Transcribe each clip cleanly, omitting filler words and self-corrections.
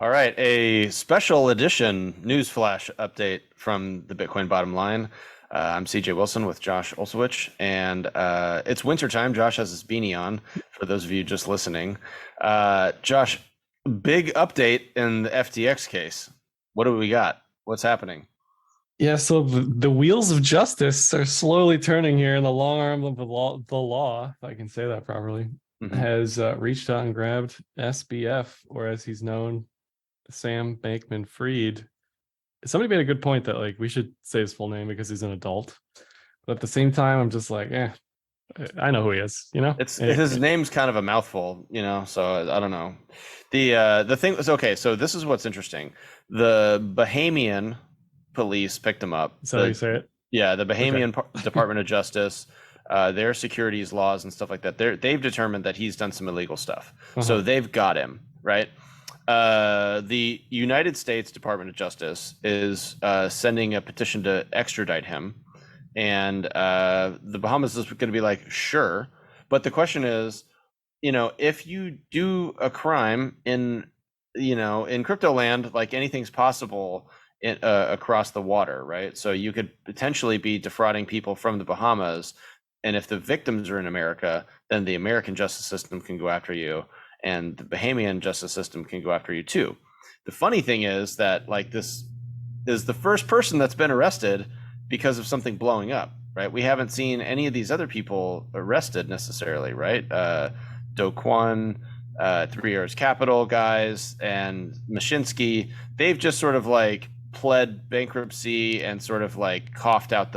All right, a special edition news flash update from the Bitcoin bottom line. I'm CJ Wilson with Josh Olszewicz, and it's wintertime. Josh has his beanie on for those of you just listening. Josh, big update in the FTX case. What do we got? What's happening? Yeah, so the wheels of justice are slowly turning here, and the long arm of the law, if I can say that properly, Mhm. has reached out and grabbed SBF, or as he's known, Sam Bankman-Fried. Somebody made a good point that like we should say his full name because he's an adult, but at the same time, I'm just like, I know who he is, you know. It's his name's kind of a mouthful, so I don't know. The thing is, okay, so this is what's interesting. The Bahamian police picked him up. Is that how you say it? Yeah, the Okay. Bahamian Department of Justice, their securities laws and stuff like that. They've determined that he's done some illegal stuff, so Uh-huh. they've got him, right. The United States Department of Justice is sending a petition to extradite him, and the Bahamas is going to be like, sure, but the question is, if you do a crime in crypto land, like anything's possible across the water, right? So you could potentially be defrauding people from the Bahamas, and if the victims are in America, then the American justice system can go after you, and the Bahamian justice system can go after you too. The funny thing is that like this is the first person that's been arrested because of something blowing up, right? We haven't seen any of these other people arrested necessarily, right? Do Kwon, Three Arrows Capital guys, and Mashinsky, they've just sort of like pled bankruptcy and sort of like coughed out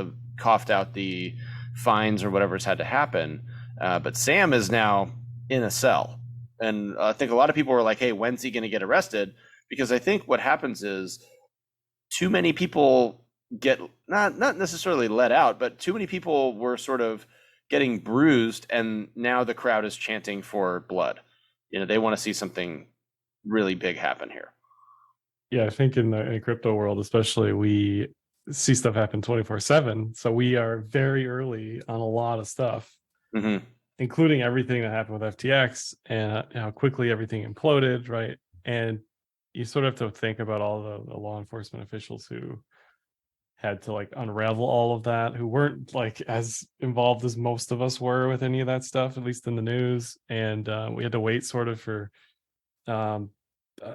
the fines or whatever's had to happen. But Sam is now in a cell, and I think a lot of people were like, "Hey, when's he going to get arrested?" Because I think what happens is too many people get not necessarily let out, but too many people were sort of getting bruised, and now the crowd is chanting for blood. They want to see something really big happen here. Yeah, I think in the crypto world, especially, we see stuff happen 24/7. So we are very early on a lot of stuff, Hmm. including everything that happened with FTX and how quickly everything imploded, right? And you sort of have to think about all the law enforcement officials who had to like unravel all of that, who weren't like as involved as most of us were with any of that stuff, at least in the news. And we had to wait sort of for um,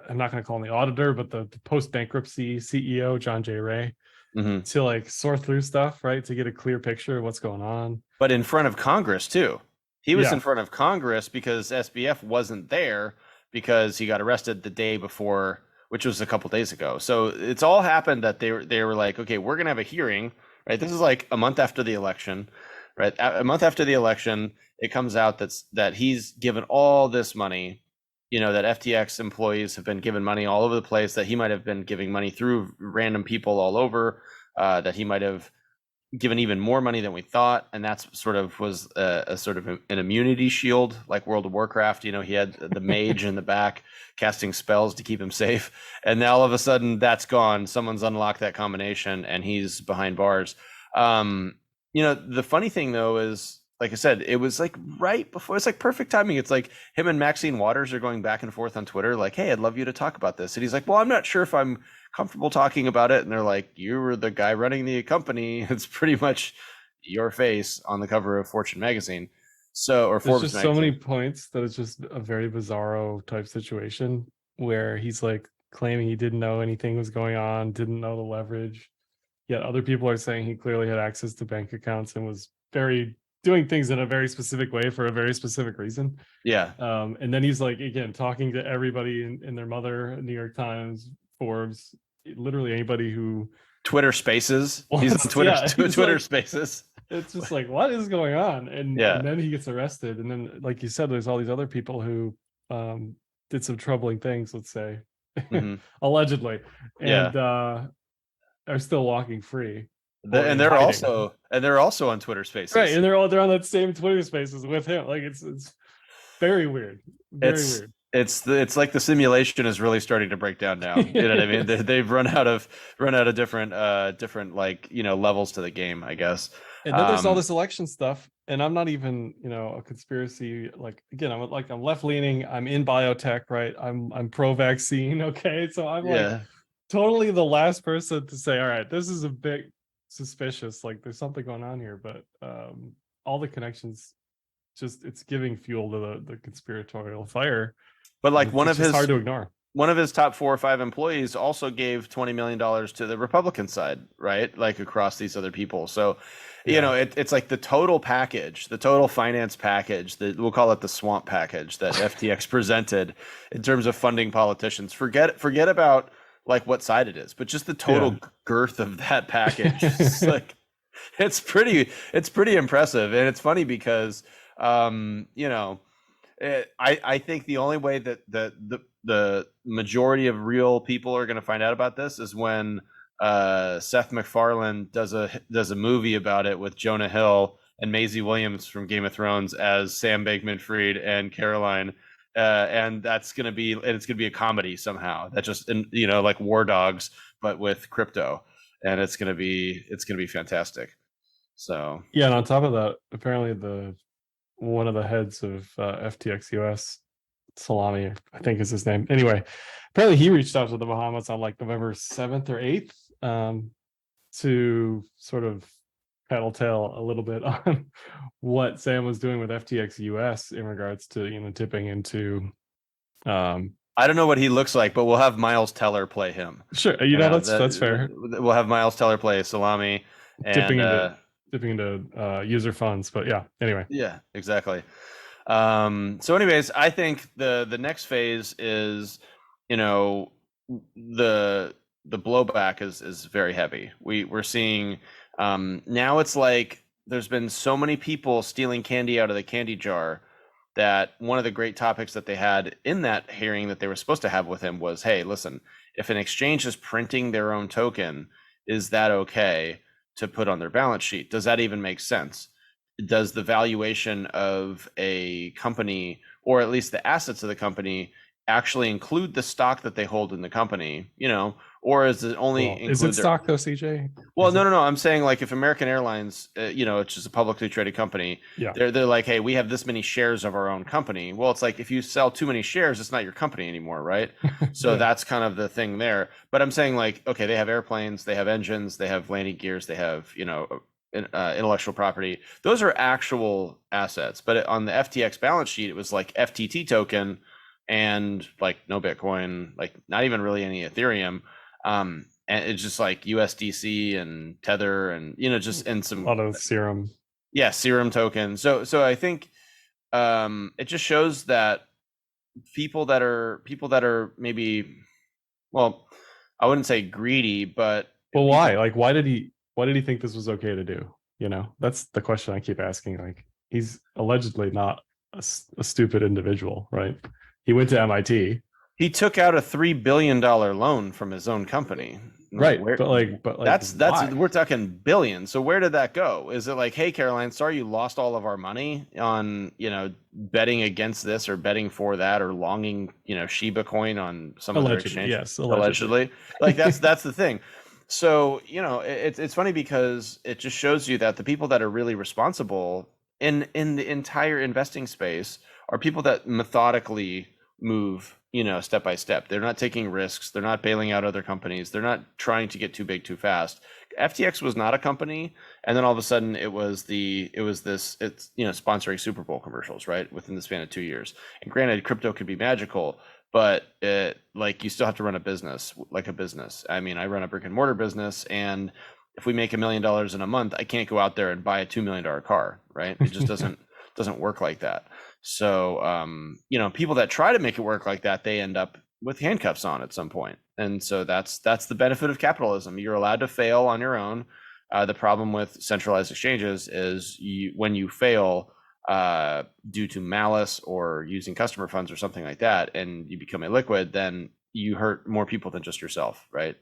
I'm not going to call him the auditor, but the post bankruptcy CEO, John J. Ray, Hmm. to like sort through stuff, right? To get a clear picture of what's going on. But in front of Congress too. He was in Yeah. front of Congress because SBF wasn't there because he got arrested the day before, which was a couple days ago. So it's all happened that they were like, okay, we're gonna have a hearing, right? This is like a month after the election, right? A month after the election, it comes out that he's given all this money, that FTX employees have been given money all over the place, that he might have been giving money through random people all over, that he might have given even more money than we thought, and that's sort of was a sort of an immunity shield, like World of Warcraft. He had the mage in the back casting spells to keep him safe, and now all of a sudden that's gone. Someone's unlocked that combination, and he's behind bars. The funny thing though is, like I said, it was like right before. It's like perfect timing. It's like him and Maxine Waters are going back and forth on Twitter, like, "Hey, I'd love you to talk about this," and he's like, "Well, I'm not sure if I'm comfortable talking about it," and they're like, "You were the guy running the company. It's pretty much your face on the cover of Fortune magazine." Or There's Forbes just so many magazine. points that it's just a very bizarro type situation where he's like claiming he didn't know anything was going on, didn't know the leverage. Yet other people are saying he clearly had access to bank accounts and was very doing things in a very specific way for a very specific reason. Yeah. And then he's like, again, talking to everybody in their mother, New York Times, Forbes, literally anybody who Twitter Spaces. He's on wants, Twitter yeah, he's Twitter like, Spaces. it's just like, what is going on? And Yeah. then he gets arrested. And then, like you said, there's all these other people who um, did some troubling things, let's say, Hmm. allegedly, Yeah. and are still walking free or And in they're hiding. also on Twitter Right, Spaces. and they're on that same Twitter Spaces with him. Like it's very weird, very it's weird. it's like the simulation is really starting to break down now. You know what I mean? They've run out of different like levels to the game, I guess. And then there's all this election stuff, and I'm not even, a conspiracy. Like, again, I'm left leaning. I'm in biotech, right? I'm pro vaccine. Okay, so I'm like Yeah. totally the last person to say, all right, this is a bit suspicious. Like, there's something going on here. But all the connections, just it's giving fuel to the conspiratorial fire. But like It's just hard to ignore. one of his top 4 or 5 employees also gave $20 million to the Republican side, right? Like across these other people. So, it's like the total package, the total finance package, we'll call it the swamp package that FTX presented in terms of funding politicians. Forget about like what side it is, but just the total girth of that package. It's pretty impressive. And it's funny because, I think the only way that the majority of real people are going to find out about this is when Seth MacFarlane does a movie about it with Jonah Hill and Maisie Williams from Game of Thrones as Sam Bankman-Fried and Caroline, and it's going to be a comedy somehow. That just like War Dogs but with crypto, and it's going to be fantastic. So yeah, and on top of that, apparently one of the heads of FTX US, Salami, I think is his name. Anyway, apparently he reached out to the Bahamas on like November 7th or 8th to sort of tattletale a little bit on what Sam was doing with FTX US in regards to tipping into. I don't know what he looks like, but we'll have Miles Teller play him. Sure, that's fair. We'll have Miles Teller play Salami and dipping into user funds, but yeah. Anyway. Yeah, exactly. So, anyways, I think the next phase is, the blowback is very heavy. We're seeing now it's like there's been so many people stealing candy out of the candy jar that one of the great topics that they had in that hearing that they were supposed to have with him was, hey, listen, if an exchange is printing their own token, is that okay to put on their balance sheet? Does that even make sense? Does the valuation of a company, or at least the assets of the company, actually include the stock that they hold in the company? Or is it only is it stock though, CJ? Well, no. I'm saying like if American Airlines, it's just a publicly traded company. Yeah. They're like, hey, we have this many shares of our own company. Well, it's like if you sell too many shares, it's not your company anymore, right? So that's kind of the thing there. But I'm saying like, okay, they have airplanes, they have engines, they have landing gears, they have intellectual property. Those are actual assets. But on the FTX balance sheet, it was like FTT token and like no Bitcoin, like not even really any Ethereum. And it's just like USDC and Tether and and some a lot of Serum. Yeah, Serum token. So I think it just shows that people that are maybe, well, I wouldn't say greedy, but why? Like why did he think this was okay to do? That's the question I keep asking. Like, he's allegedly not a stupid individual, right? He went to MIT. He took out a $3 billion loan from his own company. Right. But that's we're talking billions. So where did that go? Is it like, hey, Caroline, sorry you lost all of our money on, betting against this or betting for that or longing, Shiba coin on some other exchange? Yes, allegedly. Like that's the thing. So, it's funny because it just shows you that the people that are really responsible in the entire investing space are people that methodically move, step by step. They're not taking risks. They're not bailing out other companies. They're not trying to get too big too fast. FTX was not a company, and then all of a sudden it's sponsoring Super Bowl commercials, right, within the span of 2 years. And granted, crypto could be magical, but you still have to run a business like a business. I mean, I run a brick and mortar business, and if we make $1 million in a month, I can't go out there and buy a $2 million car, right? It just doesn't work like that. So, people that try to make it work like that, they end up with handcuffs on at some point. And so that's the benefit of capitalism. You're allowed to fail on your own. The problem with centralized exchanges is when you fail due to malice or using customer funds or something like that, and you become illiquid, then you hurt more people than just yourself, right?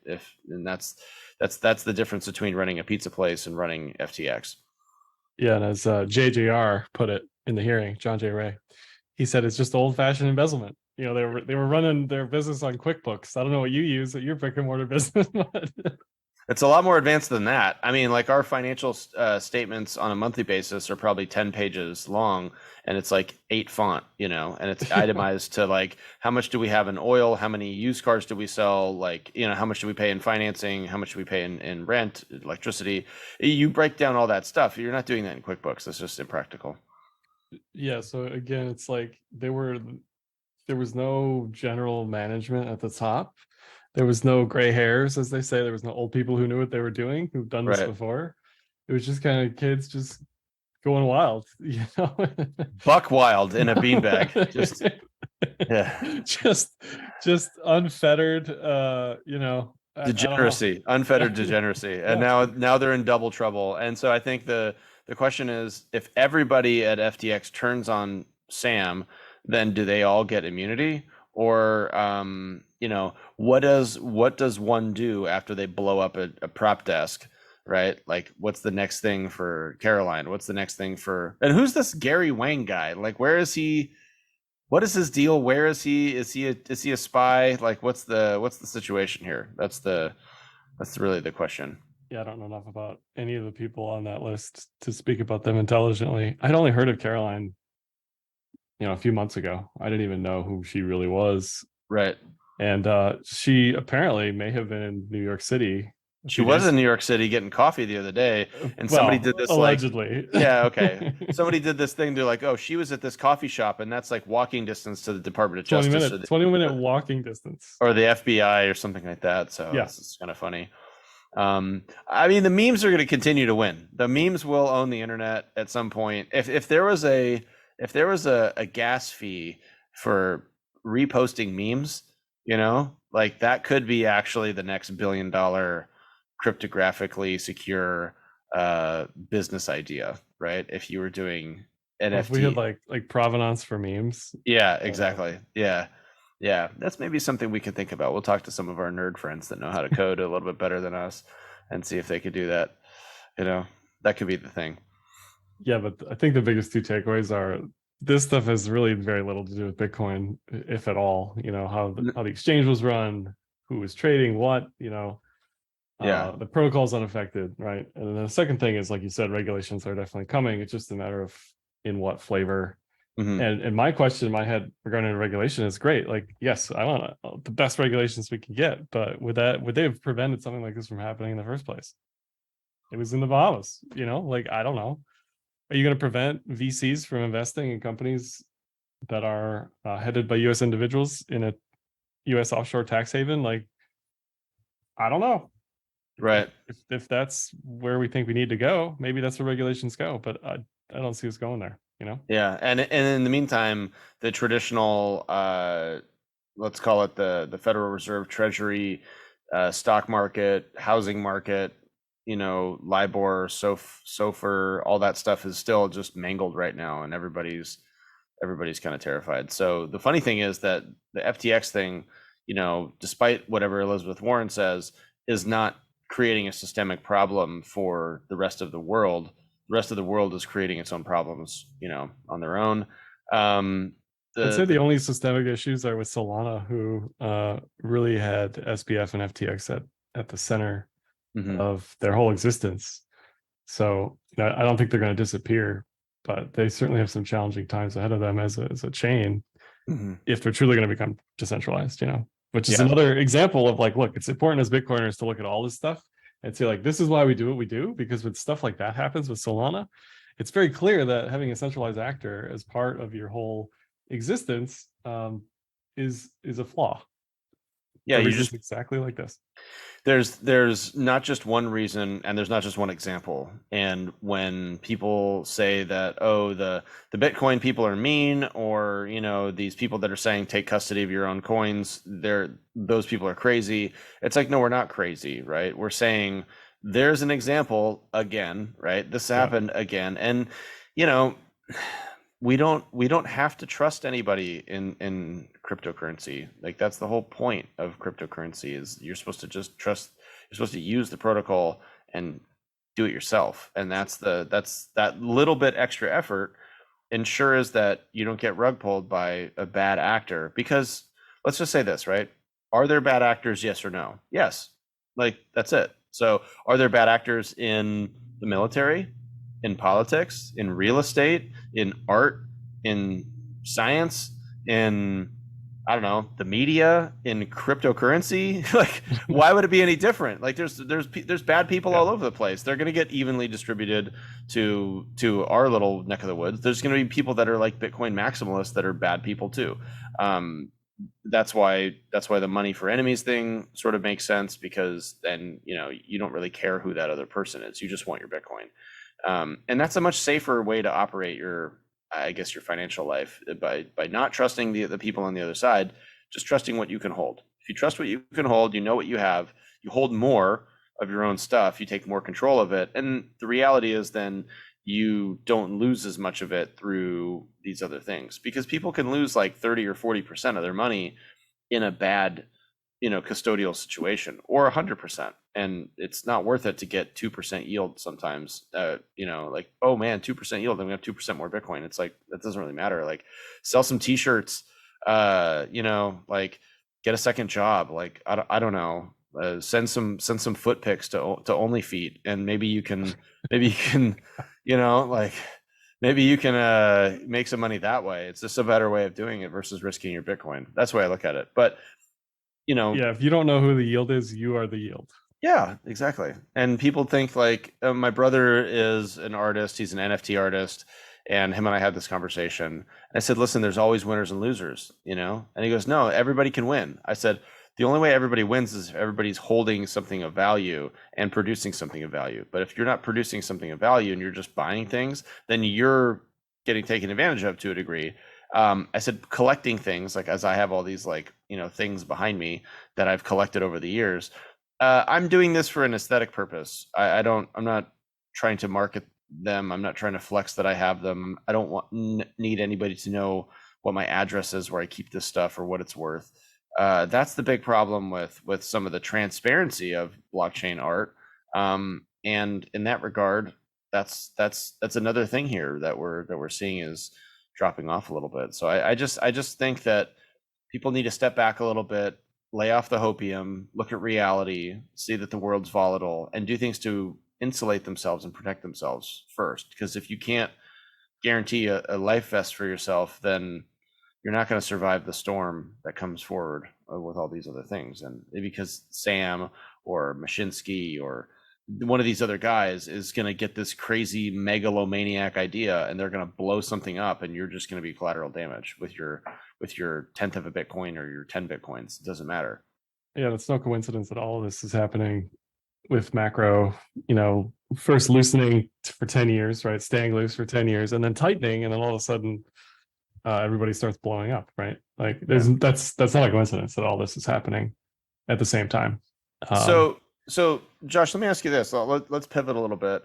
And that's the difference between running a pizza place and running FTX. Yeah, and as JJR put it in the hearing, John J. Ray, he said it's just old-fashioned embezzlement. They were running their business on QuickBooks. I don't know what you use at your brick and mortar business, but It's a lot more advanced than that. I mean, like our financial statements on a monthly basis are probably 10 pages long, and it's like 8 font, and it's itemized to like how much do we have in oil, how many used cars do we sell, like, how much do we pay in financing, how much do we pay in rent, electricity. You break down all that stuff. You're not doing that in QuickBooks. It's just impractical. Yeah. So again, it's like there was no general management at the top. There was no gray hairs, as they say. There was no old people who knew what they were doing, who've done this Right. before. It was just kind of kids just going wild, Buck wild in a beanbag. Just, yeah. just unfettered, Degeneracy, unfettered degeneracy, and now they're in double trouble. And so I think the question is, if everybody at FTX turns on Sam, then do they all get immunity, or what does one do after they blow up a prop desk, right? Like, what's the next thing for Caroline? What's the next thing for, and who's this Gary Wang guy? Like, where is he? What is his deal? Where is he? Is he a spy? Like, what's the situation here? That's really the question. Yeah, I don't know enough about any of the people on that list to speak about them intelligently. I'd only heard of Caroline, a few months ago. I didn't even know who she really was. Right. And she apparently may have been in New York City. She was in New York City getting coffee the other day, and somebody did this allegedly. Yeah, okay. Somebody did this thing. They're like, "Oh, she was at this coffee shop, and that's like walking distance to the Department of Justice, 20-minute walking distance, or the FBI, or something like that." So yeah, it's kind of funny. I mean, the memes are going to continue to win. The memes will own the internet at some point. If there was a gas fee for reposting memes, like that could be actually the next $1 billion cryptographically secure business idea, right? If you were doing NFT, if we had like provenance for memes. Yeah, exactly. Yeah, that's maybe something we could think about. We'll talk to some of our nerd friends that know how to code a little bit better than us, and see if they could do that. That could be the thing. Yeah, but I think the biggest two takeaways are this stuff has really very little to do with Bitcoin, if at all. How the exchange was run, who was trading what. The protocol is unaffected, right? And then the second thing is, like you said, regulations are definitely coming. It's just a matter of in what flavor. Mm-hmm. And my question in my head regarding regulation is great. Like, yes, I want the best regulations we can get, but would they have prevented something like this from happening in the first place? It was in the Bahamas, like, I don't know. Are you going to prevent VCs from investing in companies that are headed by U.S. individuals in a U.S. offshore tax haven? Like, I don't know. Right. If that's where we think we need to go, maybe that's where regulations go. But I don't see us going there. Yeah, and in the meantime, the traditional, let's call it the Federal Reserve, Treasury, stock market, housing market, LIBOR, SOFR, all that stuff is still just mangled right now, and everybody's kind of terrified. So the funny thing is that the FTX thing, despite whatever Elizabeth Warren says, is not creating a systemic problem for the rest of the world. The rest of the world is creating its own problems, on their own. I'd say the only systemic issues are with Solana, who really had SBF and FTX at the center of their whole existence. So I don't think they're going to disappear, but they certainly have some challenging times ahead of them as a chain, if they're truly going to become decentralized, which is another example of like, look, it's important as Bitcoiners to look at all this stuff and say, like, this is why we do what we do, because when stuff like that happens with Solana, it's very clear that having a centralized actor as part of your whole existence is a flaw. Yeah, you just exactly like this. There's not just one reason, and there's not just one example. And when people say that, oh, the Bitcoin people are mean, or these people that are saying take custody of your own coins, those people are crazy. It's like, no, we're not crazy, right? We're saying there's an example again, right? This happened again, and we don't have to trust anybody in cryptocurrency. Like, that's the whole point of cryptocurrency, is you're supposed to just trust. You're supposed to use the protocol and do it yourself. And that's that little bit extra effort ensures that you don't get rug pulled by a bad actor. Because let's just say this, right? Are there bad actors? Yes or no? Yes. Like, that's it. So are there bad actors in the military, in politics, in real estate, in art, in science, in, I don't know, the media, in cryptocurrency? Like, why would it be any different? Like, there's bad people all over the place. They're going to get evenly distributed to our little neck of the woods. There's going to be people that are like Bitcoin maximalists that are bad people too. That's why the money for enemies thing sort of makes sense, because then, you know, you don't really care who that other person is. You just want your Bitcoin. And that's a much safer way to operate your, I guess, your financial life, by not trusting the people on the other side, just trusting what you can hold. If you trust what you can hold, you know what you have, you hold more of your own stuff, you take more control of it. And the reality is then you don't lose as much of it through these other things, because people can lose like 30 or 40% of their money in a bad, you know, custodial situation, or 100%. And it's not worth it to get 2% yield sometimes. You know, like, oh man, 2% yield, then we have 2% more Bitcoin. It's like, that doesn't really matter. Like, sell some t-shirts, you know, like, get a second job. Like, I don't know, send some foot pics to OnlyFeet, and maybe you can, you know, like, maybe you can make some money that way. It's just a better way of doing it versus risking your Bitcoin. That's the way I look at it. But, you know, Yeah, if you don't know who the yield is, you are the yield. yeah, exactly. And people think like, my brother is an artist, he's an NFT artist, and him and I had this conversation. I said, listen, there's always winners and losers, you know? And he goes, no, everybody can win. I said, the only way everybody wins is if everybody's holding something of value and producing something of value. But if you're not producing something of value and you're just buying things, then you're getting taken advantage of to a degree. I said, collecting things, like, as I have all these, like, you know, things behind me that I've collected over the years. I'm doing this for an aesthetic purpose. I'm not trying to market them. I'm not trying to flex that I have them. I don't need anybody to know what my address is, where I keep this stuff, or what it's worth. That's the big problem with some of the transparency of blockchain art. And in that regard, that's another thing here that we're seeing is dropping off a little bit. So I just think that people need to step back a little bit, lay off the hopium, look at reality, see that the world's volatile, and do things to insulate themselves and protect themselves first. Because if you can't guarantee a life vest for yourself, then you're not going to survive the storm that comes forward with all these other things. And because Sam or Mashinsky or one of these other guys is going to get this crazy megalomaniac idea, and they're going to blow something up, and you're just going to be collateral damage with your tenth of a Bitcoin or your 10 Bitcoins. It doesn't matter. Yeah, that's no coincidence that all of this is happening with macro, you know, first loosening for 10 years, right? Staying loose for 10 years, and then tightening, and then all of a sudden everybody starts blowing up, right? Like, that's not a coincidence that all this is happening at the same time. So Josh, let me ask you this. Let's pivot a little bit.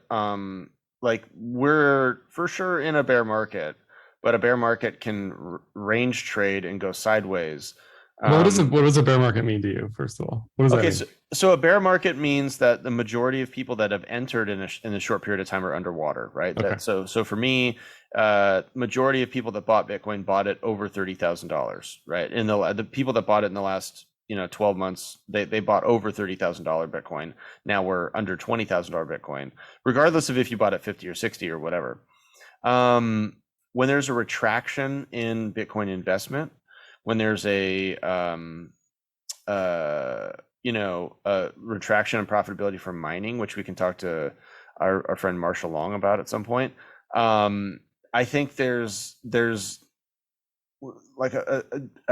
Like, we're for sure in a bear market, but a bear market can range trade and go sideways. What does a bear market mean to you, first of all? What does that mean? So a bear market means that the majority of people that have entered in a short period of time are underwater, right? Okay. So for me, majority of people that bought Bitcoin bought it over $30,000, right? And the people that bought it in the last 12 months, they bought over $30,000 Bitcoin. Now we're under $20,000 Bitcoin, regardless of if you bought at 50 or 60 or whatever. When there's a retraction in Bitcoin investment, when there's a retraction in profitability from mining, which we can talk to our friend Marshall Long about at some point, I think there's like a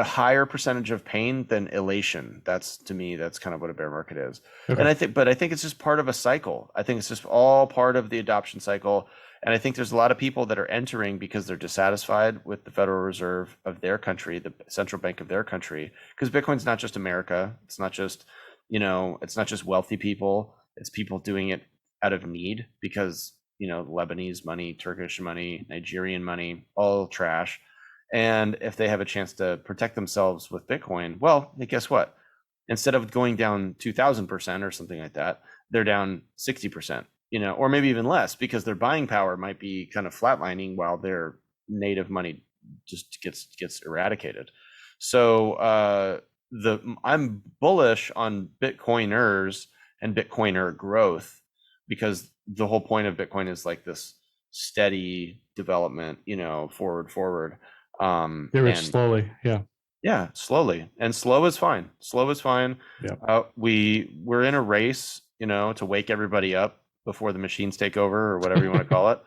higher percentage of pain than elation. To me, that's kind of what a bear market is. Okay. And I think it's just part of a cycle. I think it's just all part of the adoption cycle. And I think there's a lot of people that are entering because they're dissatisfied with the Federal Reserve of their country, the central bank of their country. Because Bitcoin's not just America. It's not just, it's not just wealthy people. It's people doing it out of need because, Lebanese money, Turkish money, Nigerian money, all trash. And if they have a chance to protect themselves with Bitcoin, well, guess what? Instead of going down 2,000% or something like that, they're down 60%. Or maybe even less, because their buying power might be kind of flatlining while their native money just gets eradicated. So I'm bullish on Bitcoiners and Bitcoiner growth, because the whole point of Bitcoin is like this steady development, forward. Get rich And slowly. Yeah. yeah, slowly, and slow is fine. Slow is fine. Yeah. We're in a race, to wake everybody up before the machines take over, or whatever you want to call it.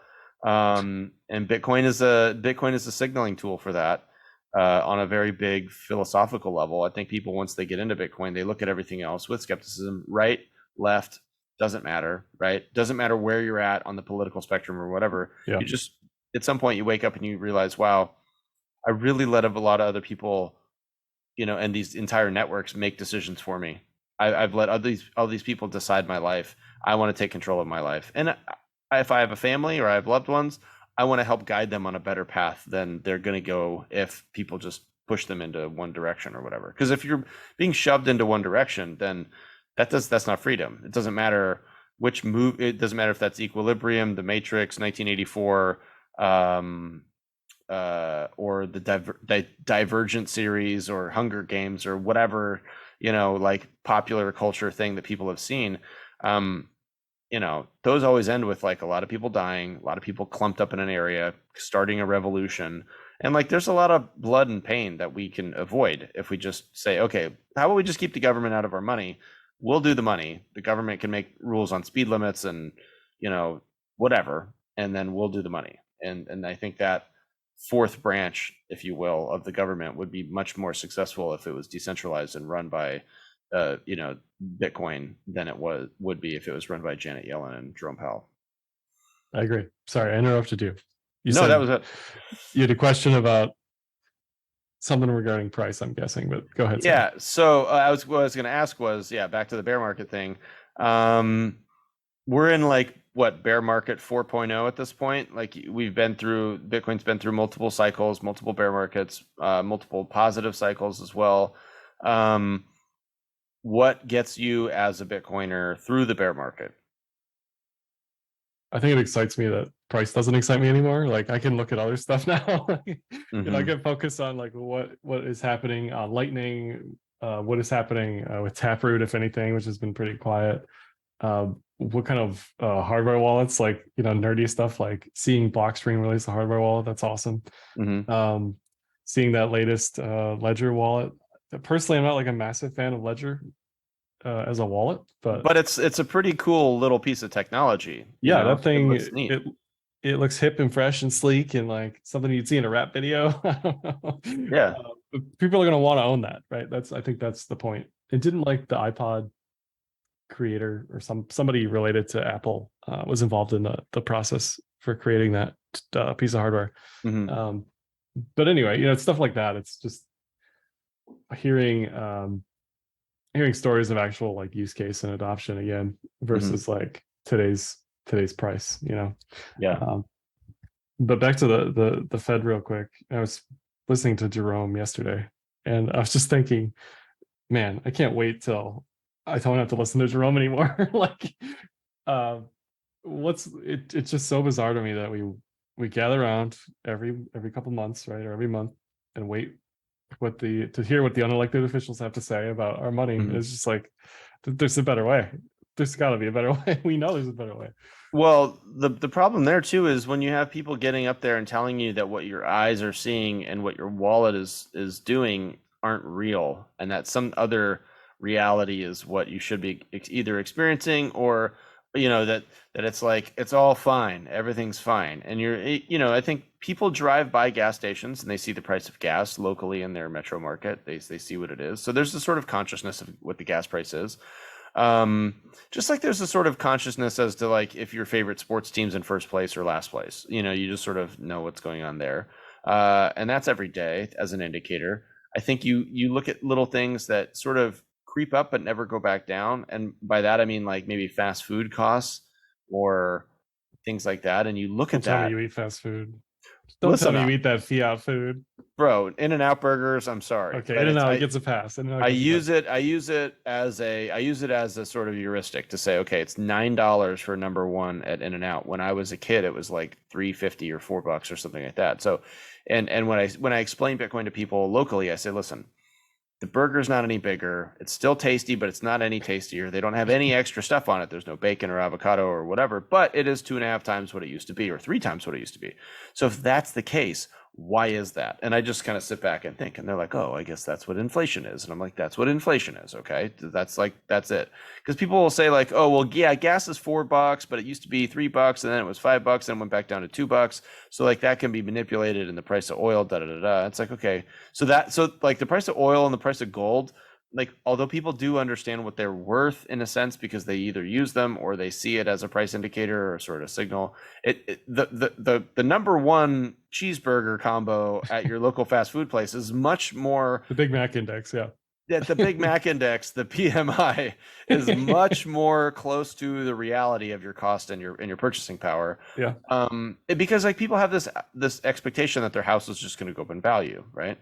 And Bitcoin is a signaling tool for that, on a very big philosophical level. I think people, once they get into Bitcoin, they look at everything else with skepticism. Right, left, doesn't matter. Right, doesn't matter where you're at on the political spectrum or whatever. Yeah. You just, at some point, you wake up and you realize, wow, I really let a lot of other people, and these entire networks make decisions for me. I've let all these people decide my life. I want to take control of my life. And if I have a family or I have loved ones, I want to help guide them on a better path than they're going to go if people just push them into one direction or whatever. Because if you're being shoved into one direction, then that's not freedom. It doesn't matter which move. It doesn't matter if that's Equilibrium, The Matrix, 1984, or the Divergent series, or Hunger Games, or whatever, like popular culture thing that people have seen. Those always end with like a lot of people dying, a lot of people clumped up in an area, starting a revolution. And like, there's a lot of blood and pain that we can avoid if we just say, okay, how about we just keep the government out of our money? We'll do the money. The government can make rules on speed limits and, whatever, and then we'll do the money. And I think that fourth branch, if you will, of the government would be much more successful if it was decentralized and run by, Bitcoin than it would be if it was run by Janet Yellen and Jerome Powell. I agree. Sorry, I interrupted you. No, that was it. You had a question about something regarding price, I'm guessing, but go ahead. Yeah. So what I was going to ask was, back to the bear market thing. We're in like what, bear market 4.0 at this point. Like, Bitcoin's been through multiple cycles, multiple bear markets, multiple positive cycles as well. What gets you as a Bitcoiner through the bear market? I think it excites me that price doesn't excite me anymore. Like, I can look at other stuff now. I can focus on like what is happening on Lightning, what is happening with Taproot, if anything, which has been pretty quiet. What kind of hardware wallets, like, nerdy stuff, like seeing Blockstream release a hardware wallet, that's awesome. Seeing that latest Ledger wallet. Personally, I'm not like a massive fan of Ledger as a wallet, but it's a pretty cool little pice of technology. Yeah, that thing, it looks hip and fresh and sleek and like something you'd see in a rap video. I don't know. Yeah. People are going to want to own that, right? I think that's the point. It didn't like the iPod creator or somebody related to Apple was involved in the process for creating that piece of hardware. But anyway, it's stuff like that. It's just hearing stories of actual like use case and adoption again versus like today's price. But back to the Fed real quick. I was listening to Jerome yesterday, and I was just thinking, man, I can't wait till I don't have to listen to Jerome anymore. Like, it's just so bizarre to me that we gather around every couple months, right, or every month, and wait to hear what the unelected officials have to say about our money. It's just like, there's a better way. There's got to be a better way. We know there's a better way. Well, the problem there too is when you have people getting up there and telling you that what your eyes are seeing and what your wallet is doing aren't real, and that some other reality is what you should be either experiencing, or that it's like, it's all fine, everything's fine. And I think people drive by gas stations and they see the price of gas locally in their metro market. They see what it is. So there's a sort of consciousness of what the gas price is. Just like there's a sort of consciousness as to like if your favorite sports team's in first place or last place. You just sort of know what's going on there. And that's every day as an indicator. I think you look at little things that sort of creep up but never go back down, and by that I mean like maybe fast food costs or things like that, and you look at that. Tell me you eat fast food. Don't tell me you eat that fiat food, bro. In-N-Out burgers, I'm sorry. Okay, In-N-Out gets a pass. I use it as a sort of heuristic to say, okay, it's $9 for number one at In-N-Out. When I was a kid, it was like $3.50 or $4 or something like that. So, and when I explain Bitcoin to people locally, I say, listen, The burger's not any bigger. It's still tasty, but it's not any tastier. They don't have any extra stuff on it. There's no bacon or avocado or whatever, but it is 2.5 times what it used to be, or 3 times what it used to be. So if that's the case, why is that? And I just kind of sit back and think, and they're like, oh, I guess that's what inflation is. And I'm like, that's what inflation is. Okay. That's it. Because people will say like, oh, well, yeah, gas is $4, but it used to be $3 and then it was $5 and went back down to $2. So like that can be manipulated in the price of oil, da da da da. It's like, okay. So like the price of oil and the price of gold, like, although people do understand what they're worth in a sense because they either use them or they see it as a price indicator or sort of signal, the number one cheeseburger combo at your local fast food place is much more the Big Mac index. Yeah. The Big Mac index, the PMI, is much more close to the reality of your cost and your purchasing power. Yeah. Because like people have this expectation that their house is just going to go up in value, right?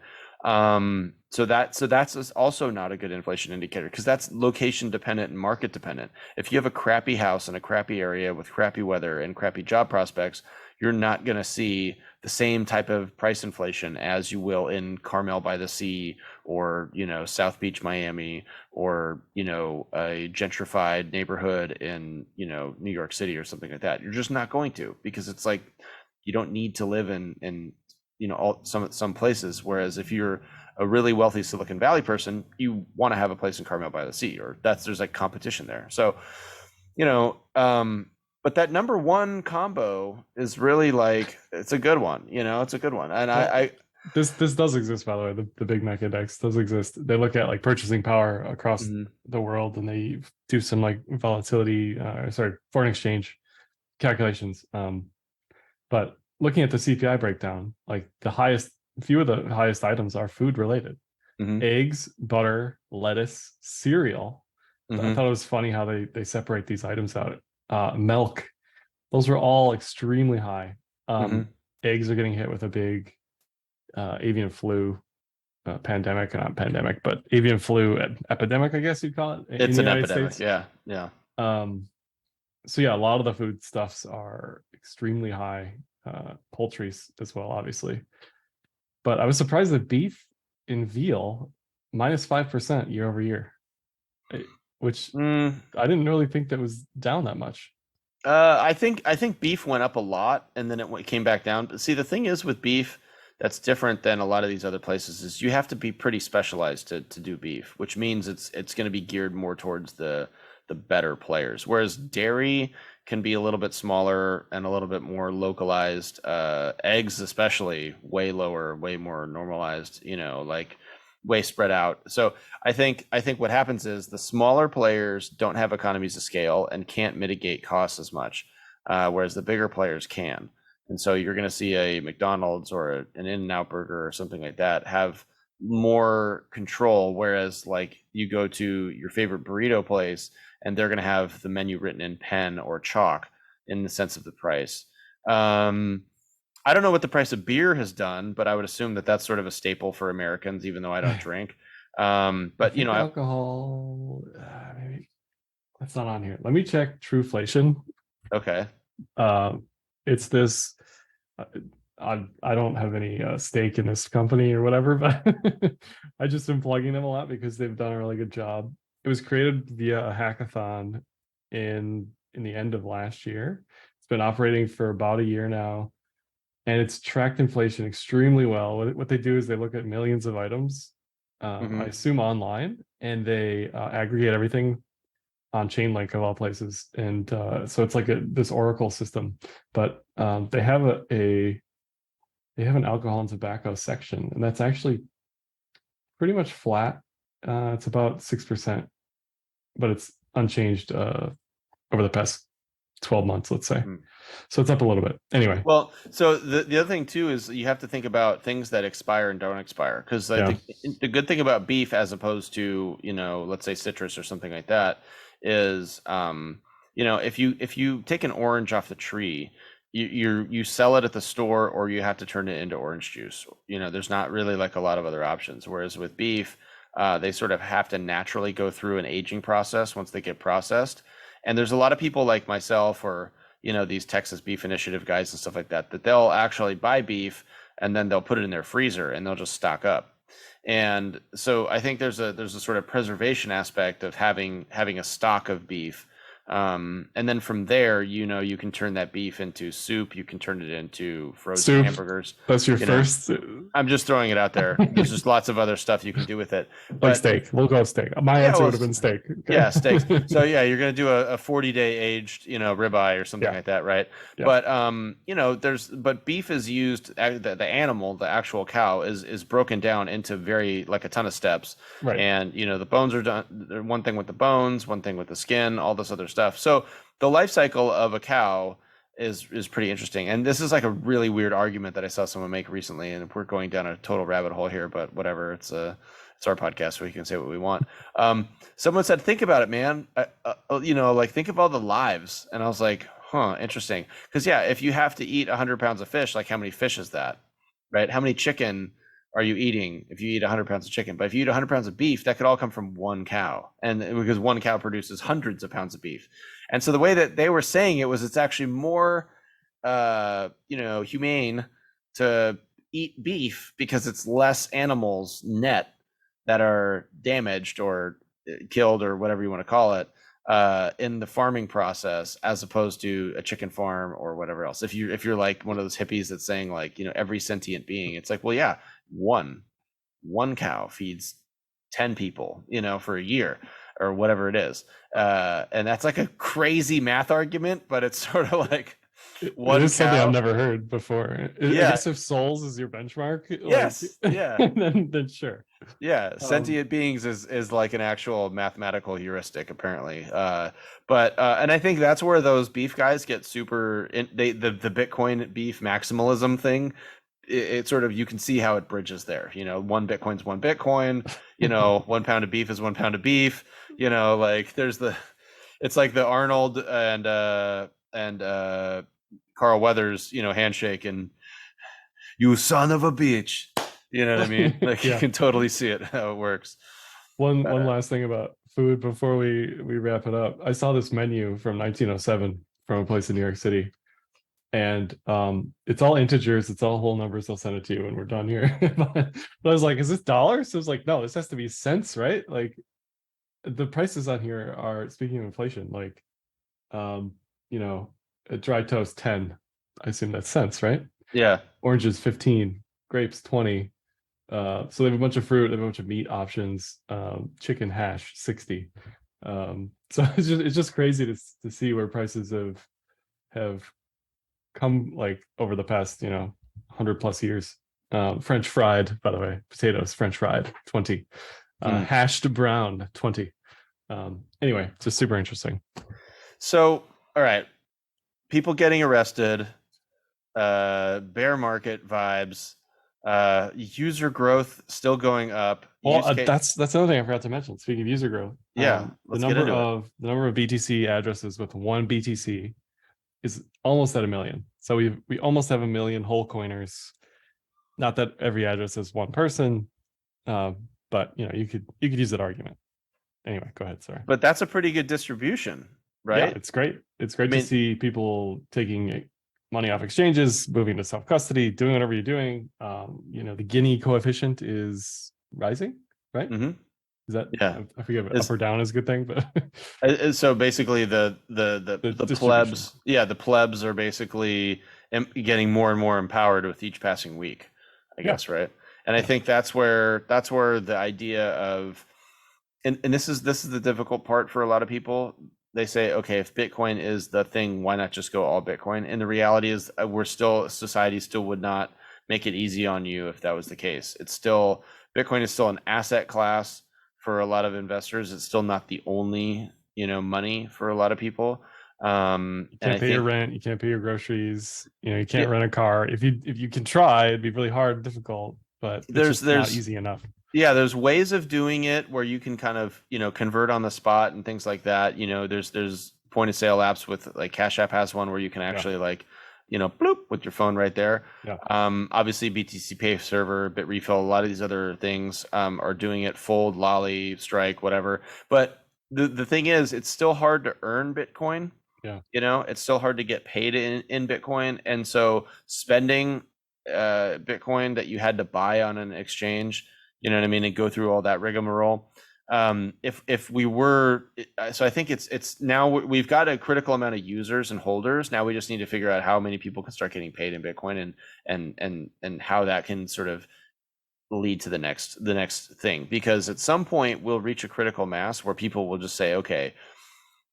So that's also not a good inflation indicator because that's location dependent and market dependent. If you have a crappy house in a crappy area with crappy weather and crappy job prospects, you're not going to see the same type of price inflation as you will in Carmel by the Sea or, South Beach, Miami, or, a gentrified neighborhood in, New York City or something like that. You're just not going to, because it's like, you don't need to live in some places. Whereas if you're a really wealthy Silicon Valley person, you want to have a place in Carmel by the Sea, or there's like competition there. So, but that number one combo is really like, it's a good one, it's a good one. And I this does exist, by the way. The Big Mac index does exist. They look at like purchasing power across the world, and they do some like volatility, foreign exchange calculations. But looking at the CPI breakdown, like few of the highest items are food related. Eggs, butter, lettuce, cereal. I thought it was funny how they separate these items out. Milk, those were all extremely high. Eggs are getting hit with a big avian flu pandemic, not pandemic, but avian flu epidemic, I guess you'd call it. It's an epidemic. States. Yeah. So yeah, a lot of the food stuffs are extremely high. Poultry as well, obviously. But I was surprised that beef in veal minus 5% year over year, which I didn't really think that was down that much. I think beef went up a lot and then it came back down. But see, the thing is with beef that's different than a lot of these other places is you have to be pretty specialized to do beef, which means it's going to be geared more towards the better players. Whereas dairy can be a little bit smaller and a little bit more localized. Eggs especially way lower, way more normalized, like way spread out. So I think what happens is the smaller players don't have economies of scale and can't mitigate costs as much, whereas the bigger players can. And so you're going to see a McDonald's or an In-N-Out burger or something like that have more control, whereas like you go to your favorite burrito place and they're going to have the menu written in pen or chalk in the sense of the price. I don't know what the price of beer has done, but I would assume that that's sort of a staple for Americans, even though I don't drink. But alcohol, maybe that's not on here. Let me check Trueflation. Okay. It's this. I don't have any stake in this company or whatever, but I just been plugging them a lot because they've done a really good job. It was created via a hackathon in the end of last year. It's been operating for about a year now, and it's tracked inflation extremely well. What they do is they look at millions of items, I assume online, and they aggregate everything on Chainlink of all places. And so it's like this Oracle system, but they have an alcohol and tobacco section, and that's actually pretty much flat. It's about 6%, but it's unchanged over the past 12 months, let's say. So it's up a little bit. Anyway. Well, so the other thing too is you have to think about things that expire and don't expire, because the good thing about beef as opposed to, let's say citrus or something like that is, if you take an orange off the tree, you sell it at the store or you have to turn it into orange juice. There's not really like a lot of other options. Whereas with beef, they sort of have to naturally go through an aging process once they get processed. And there's a lot of people like myself or, these Texas Beef Initiative guys and stuff like that, that they'll actually buy beef and then they'll put it in their freezer and they'll just stock up. And so I think there's a sort of preservation aspect of having a stock of beef. And then from there, you can turn that beef into soup. You can turn it into frozen Soup. hamburgers. That's your you know. first. I'm just throwing it out there. There's just lots of other stuff you can do with it. Like But steak. We'll go steak. My yeah, answer well, would have been steak. yeah, steaks. So yeah, you're gonna do a 40-day aged, ribeye or something Yeah. like that, right? Yeah. But but beef is used. The animal, the actual cow, is broken down into like a ton of steps. Right. And the bones are done. One thing with the bones, one thing with the skin, all this other stuff. So the life cycle of a cow is pretty interesting. And this is like a really weird argument that I saw someone make recently. And we're going down a total rabbit hole here, but whatever. It's our podcast, so we can say what we want. Someone said, think about it, man. Like think of all the lives. And I was like, huh, interesting. Because yeah, if you have to eat 100 pounds of fish, like how many fish is that, right? How many chicken are you eating if you eat 100 pounds of chicken? But if you eat 100 pounds of beef, that could all come from one cow. And because one cow produces hundreds of pounds of beef. And so the way that they were saying it was, it's actually more, humane to eat beef because it's less animals net that are damaged or killed or whatever you want to call it in the farming process, as opposed to a chicken farm or whatever else. If you're like one of those hippies that's saying like, every sentient being, it's like, well, yeah, one cow feeds 10 people, for a year or whatever it is. And that's like a crazy math argument, but it's sort of like it is something I've never heard before. I guess if souls is your benchmark, yes, yeah, then sure. Yeah, sentient beings is like an actual mathematical heuristic, apparently. But and I think that's where those beef guys get super. The Bitcoin beef maximalism thing. It sort of, you can see how it bridges there. One Bitcoin's one Bitcoin. 1 pound of beef is 1 pound of beef. Like it's like the Arnold and Carl Weathers, handshake, and you son of a bitch. You know what I mean? Like you can totally see it, how it works. One last thing about food before we wrap it up. I saw this menu from 1907 from a place in New York City. And it's all integers, it's all whole numbers. I'll send it to you when we're done here. But I was like, is this dollars? So I was like, no, this has to be cents, right? Like the prices on here are, speaking of inflation, like a dry toast 10. I assume that's cents, right? Yeah. Oranges 15, grapes 20. So they have a bunch of fruit, they have a bunch of meat options. Chicken hash 60. So it's just crazy to see where prices have come like over the past 100 plus years. French fried, by the way, potatoes French fried 20. Hashed brown 20. Anyway, just super interesting. So all right, people getting arrested, bear market vibes, user growth still going up. Well, that's another thing I forgot to mention. Speaking of user growth, the number But that's a pretty good distribution, right? Yeah, it's great. It's great to see people taking money off exchanges, moving to self-custody, doing whatever you're doing. The Gini coefficient is rising, right? Mm-hmm. Is that, I forget if up or down is a good thing, but so basically the plebs, the plebs are basically getting more and more empowered with each passing week, I guess, right? And I think that's where the idea of, and this is the difficult part for a lot of people. They say, okay, if Bitcoin is the thing, why not just go all Bitcoin? And the reality is, society still would not make it easy on you if that was the case. Bitcoin is still an asset class for a lot of investors. It's still not the only, money for a lot of people. You can't pay your rent, you can't pay your groceries, you can't rent a car. If you can try, it'd be really hard and difficult, but there's not easy enough. Yeah, there's ways of doing it where you can kind of, convert on the spot and things like that. There's point of sale apps with, like, Cash App has one where you can actually bloop with your phone right there. Yeah. Obviously BTC Pay Server, Bitrefill, a lot of these other things are doing it. Fold, Lolly, Strike, whatever. But the thing is, it's still hard to earn Bitcoin. Yeah. It's still hard to get paid in Bitcoin. And so spending Bitcoin that you had to buy on an exchange, you know what I mean, and go through all that rigmarole. If we were, so I think it's now we've got a critical amount of users and holders. Now we just need to figure out how many people can start getting paid in Bitcoin, and how that can sort of lead to the next thing. Because at some point we'll reach a critical mass where people will just say, okay,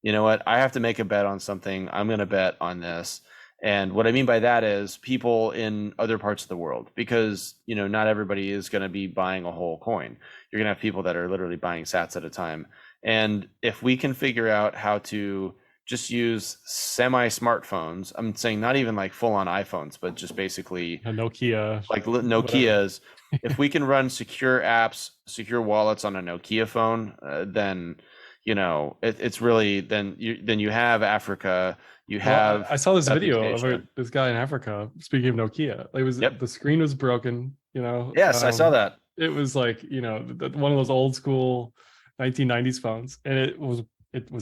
you know what, I have to make a bet on something. I'm going to bet on this. And what I mean by that is people in other parts of the world, because, you know, not everybody is going to be buying a whole coin. You're going to have people that are literally buying sats at a time. And if we can figure out how to just use semi smartphones, I'm saying not even like full on iPhones, but just basically a Nokia, like Nokias. If we can run secure apps, secure wallets on a Nokia phone, then, you know, it's really, then you have Africa. You have. I saw this Southeast video Asia. of this guy in Africa. Speaking of Nokia, it was Yep. the screen was broken. You know. Yes, I saw that. It was like, you know, one of those old school 1990s phones, and it was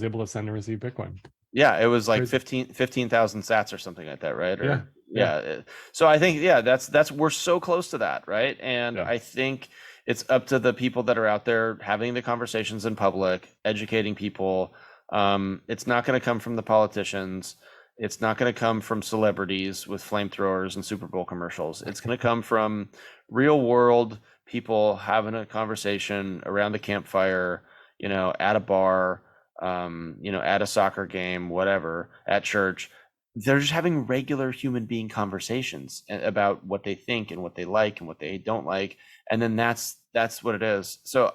able to send and receive Bitcoin. Yeah, it was like 15,000 sats or something like that, right? Or, yeah. So I think, yeah, that's we're so close to that, right? And I think it's up to the people that are out there having the conversations in public, educating people. It's not going to come from the politicians. It's not going to come from celebrities with flamethrowers and Super Bowl commercials. It's going to come from real world people having a conversation around the campfire, you know, at a bar, you know, at a soccer game, whatever, at church. They're just having regular human being conversations about what they think and what they like and what they don't like. And then that's what it is. So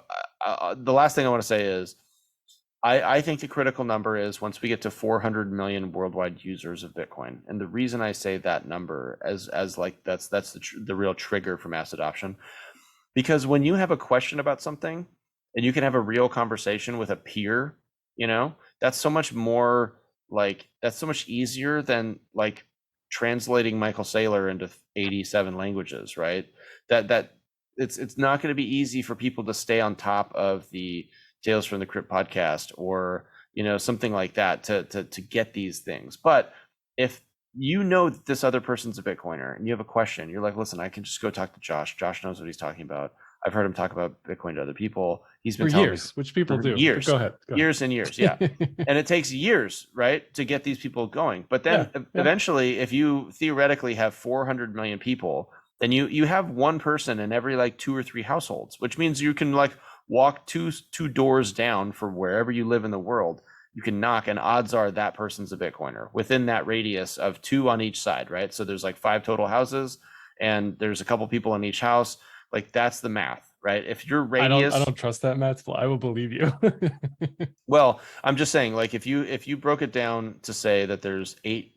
the last thing I want to say is, I think the critical number is once we get to 400 million worldwide users of Bitcoin. And the reason I say that number as like that's the real trigger for mass adoption, because when you have a question about something and you can have a real conversation with a peer, you know, that's so much more like, that's so much easier than like translating Michael Saylor into 87 languages, right? That it's not going to be easy for people to stay on top of the Tales from the Crypt podcast or, you know, something like that to get these things. But if you know that this other person's a Bitcoiner and you have a question, you're like, listen, I can just go talk to Josh. Josh knows what he's talking about. I've heard him talk about Bitcoin to other people. He's been for years, which people do. Years. Go ahead. Years and years, yeah. And it takes years, right, to get these people going. But then eventually, if you theoretically have 400 million people, then you have one person in every like 2 or 3 households, which means you can like walk two doors down for wherever you live in the world. You can knock, and odds are that person's a Bitcoiner within that radius of 2 on each side, right? So there's like 5 total houses, and there's a couple people in each house. Like that's the math, right? If your radius, I don't trust that math. I will believe you. Well, I'm just saying, like if you broke it down to say that there's 8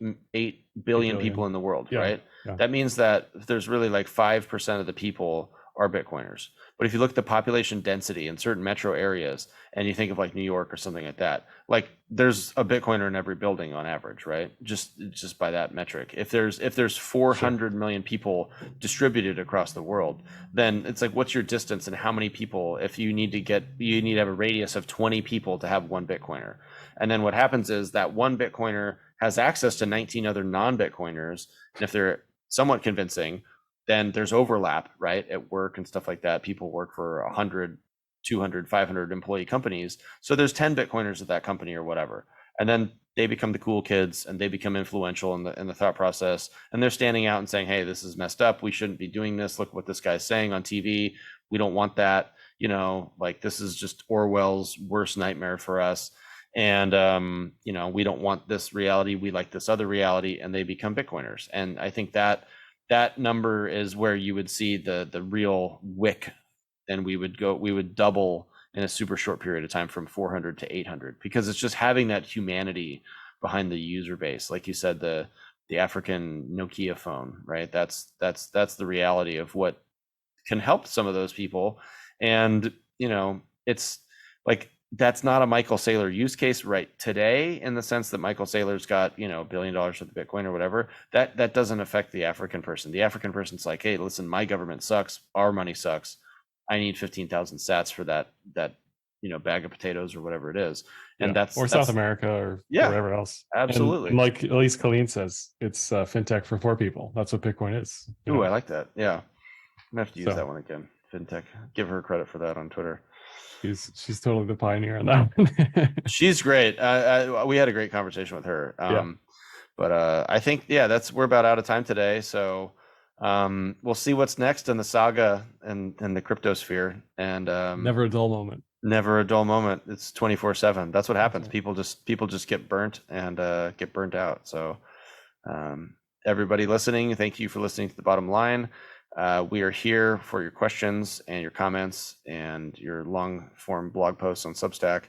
billion people in the world, right? Yeah. That means that there's really like 5% of the people are Bitcoiners. But if you look at the population density in certain metro areas and you think of like New York or something like that, like there's a Bitcoiner in every building on average, right? Just by that metric. If there's 400 million people distributed across the world, then it's like, what's your distance and how many people, if you need to have a radius of 20 people to have one Bitcoiner. And then what happens is that one Bitcoiner has access to 19 other non-Bitcoiners. And if they're somewhat convincing, then there's overlap, right, at work and stuff like that. People work for 100, 200, 500 employee companies. So there's 10 Bitcoiners at that company or whatever. And then they become the cool kids and they become influential in the thought process. And they're standing out and saying, hey, this is messed up. We shouldn't be doing this. Look what this guy's saying on TV. We don't want that. You know, like this is just Orwell's worst nightmare for us. And, you know, we don't want this reality. We like this other reality. And they become Bitcoiners. And I think that number is where you would see the real wick, and we would double in a super short period of time from 400 to 800, because it's just having that humanity behind the user base. Like you said, the African Nokia phone, right? That's the reality of what can help some of those people. And, you know, it's like, that's not a Michael Saylor use case right today, in the sense that Michael Saylor's got, you know, $1 billion worth of Bitcoin or whatever. That doesn't affect the African person. The African person's like, hey, listen, my government sucks. Our money sucks. I need 15,000 sats for that, you know, bag of potatoes or whatever it is. And that's South America or wherever else. Absolutely. And like Elise Colleen says, it's fintech for poor people. That's what Bitcoin is. Ooh, I like that. Yeah. I'm gonna have to use that one again. fintech. Give her credit for that on Twitter. She's totally the pioneer on that one. She's great. We had a great conversation with her. Yeah. But I think, we're about out of time today. So we'll see what's next in the saga and the crypto sphere. And Never a dull moment. Never a dull moment. It's 24/7. That's what happens. Right. People just get burnt and get burnt out. So everybody listening, thank you for listening to The Bottom Line. We are here for your questions and your comments and your long form blog posts on Substack.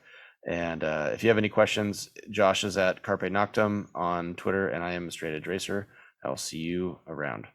And if you have any questions, Josh is at Carpe Noctem on Twitter, and I am Straight Edge Racer. I'll see you around.